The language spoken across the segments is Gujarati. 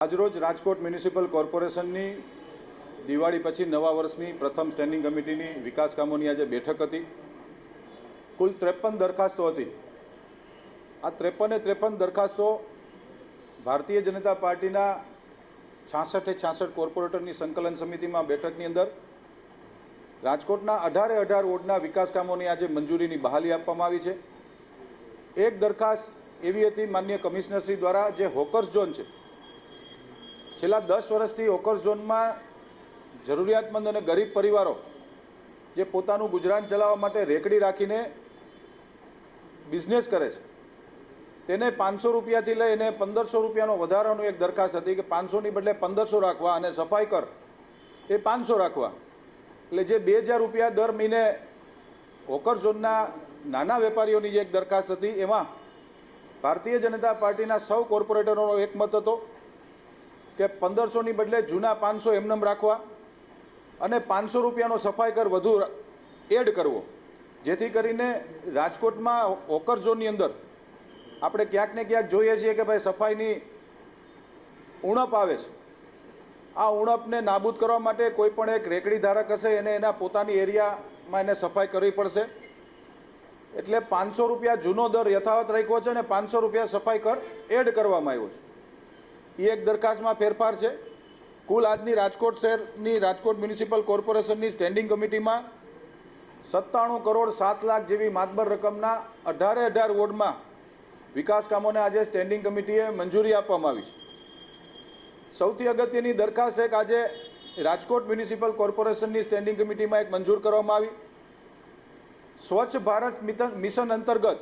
આજરોજ રાજકોટ મ્યુનિસિપલ કોર્પોરેશનની દિવાળી પછી નવા વર્ષની પ્રથમ સ્ટેન્ડિંગ કમિટીની વિકાસ કામોની આજે બેઠક હતી। કુલ 53 દરખાસ્તો હતી। આ 53 દરખાસ્તો ભારતીય જનતા પાર્ટીના 66 કોર્પોરેટરની સંકલન સમિતિમાં બેઠકની અંદર રાજકોટના 18 વોર્ડના વિકાસ કામોની આજે મંજૂરીની બહાલી આપવામાં આવી છે। એક દરખાસ્ત એવી હતી માનનીય કમિશનરશ્રી દ્વારા, જે હોકર્સ ઝોન છે, છેલ્લા 10 વર્ષથી હોકર્સ ઝોનમાં જરૂરિયાતમંદ અને ગરીબ પરિવારો જે પોતાનું ગુજરાન ચલાવવા માટે રેકડી રાખીને બિઝનેસ કરે છે, તેને 500 રૂપિયાથી લઈને 1500 રૂપિયાનો વધારાનો એક દરખાસ્ત હતી કે 500ની બદલે 1500 રાખવા અને સફાઈ કર એ 500 રાખવા। એટલે જે 2000 રૂપિયા દર મહિને હોકર્સ ઝોનના નાના વેપારીઓની જે એક દરખાસ્ત હતી, એમાં ભારતીય જનતા પાર્ટીના સૌ કોર્પોરેટરોનો એકમત હતો કે 1500ની બદલે જૂના 500 એમનેમ રાખવા અને 500 રૂપિયાનો સફાઈ કર વધુ એડ કરવો, જેથી કરીને રાજકોટમાં હોકર્સ ઝોનની અંદર આપણે ક્યાંક ને ક્યાંક જોઈએ છીએ કે ભાઈ સફાઈની ઉણપ આવે છે। આ ઉણપને નાબૂદ કરવા માટે કોઈ પણ એક રેકડી ધારક હશે એને એના પોતાની એરિયામાં એને સફાઈ કરવી પડશે। એટલે 500 રૂપિયા જૂનો દર યથાવત રાખ્યો છે અને 500 રૂપિયા સફાઈ કર એડ કરવામાં આવ્યો છે। એ એક દરખાસ્તમાં ફેરફાર છે। કુલ આજની રાજકોટ શહેરની રાજકોટ મ્યુનિસિપલ કોર્પોરેશનની સ્ટેન્ડિંગ કમિટીમાં 97 કરોડ 7 લાખ જેવી માતબર રકમના 18 વોર્ડમાં વિકાસ કામોને આજે સ્ટેન્ડિંગ કમિટીએ મંજૂરી આપવામાં આવી છે। સૌથી અગત્યની દરખાસ્ત એક આજે રાજકોટ મ્યુનિસિપલ કોર્પોરેશનની સ્ટેન્ડિંગ કમિટીમાં એક મંજૂર કરવામાં આવી। સ્વચ્છ ભારત મિશન અંતર્ગત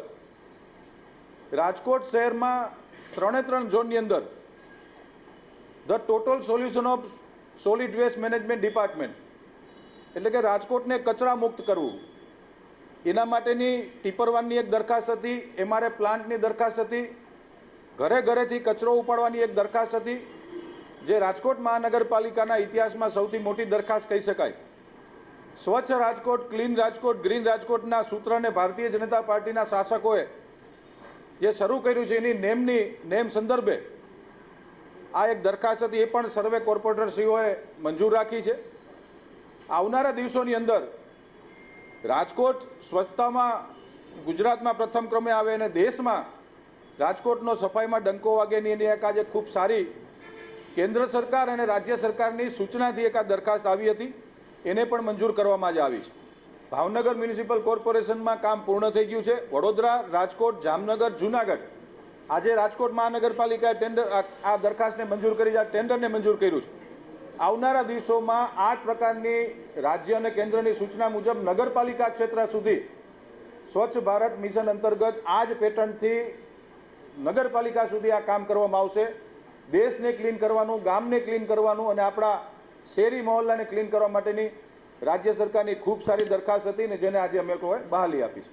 રાજકોટ શહેરમાં 3 ઝોનની અંદર the total solution of solid waste management department, એટલે કે રાજકોટને કચરા મુક્ત કરવું, એના માટેની ટીપરવાનની એક દરખાસ્ત હતી, એમઆરએ પ્લાન્ટની દરખાસ્ત હતી, ઘરે ઘરેથી કચરો ઉપાડવાની એક દરખાસ્ત હતી, જે રાજકોટ મહાનગરપાલિકાના ઇતિહાસમાં સૌથી મોટી દરખાસ્ત કહી શકાય। સ્વચ્છ રાજકોટ, ક્લીન રાજકોટ, ગ્રીન રાજકોટના સૂત્રને ભારતીય જનતા પાર્ટીના શાસકોએ જે શરૂ કર્યું છે એની નેમ સંદર્ભે આ એક દરખાસ્ત હતી, એ પણ સર્વે કોર્પોરેટરશ્રીઓએ મંજૂર રાખી છે। આવનારા દિવસોની અંદર રાજકોટ સ્વચ્છતામાં ગુજરાતમાં પ્રથમ ક્રમે આવે અને દેશમાં રાજકોટનો સફાઈમાં ડંકો વાગેની એની એક આજે ખૂબ સારી કેન્દ્ર સરકાર અને રાજ્ય સરકારની સૂચનાથી એક આ દરખાસ્ત આવી હતી, એને પણ મંજૂર કરવામાં જ આવી છે। ભાવનગર મ્યુનિસિપલ કોર્પોરેશનમાં કામ પૂર્ણ થઈ ગયું છે। વડોદરા, રાજકોટ, જામનગર, જૂનાગઢ આજે રાજકોટ મહાનગરપાલિકાએ આ દરખાસ્તને મંજૂર કરી છે, ટેન્ડરને મંજૂર કર્યું છે। આવનારા દિવસોમાં 8 પ્રકારની રાજ્ય અને કેન્દ્રની સૂચના મુજબ નગરપાલિકા ક્ષેત્ર સુધી સ્વચ્છ ભારત મિશન અંતર્ગત આ જ પેટર્નથી નગરપાલિકા સુધી આ કામ કરવામાં આવશે। દેશને ક્લીન કરવાનું, ગામને ક્લીન કરવાનું અને આપણા શેરી મહોલ્લાને ક્લીન કરવા માટેની રાજ્ય સરકારની ખૂબ સારી દરખાસ્ત હતી ને જેને આજે અમે લોકોએ બહાલી આપી છે।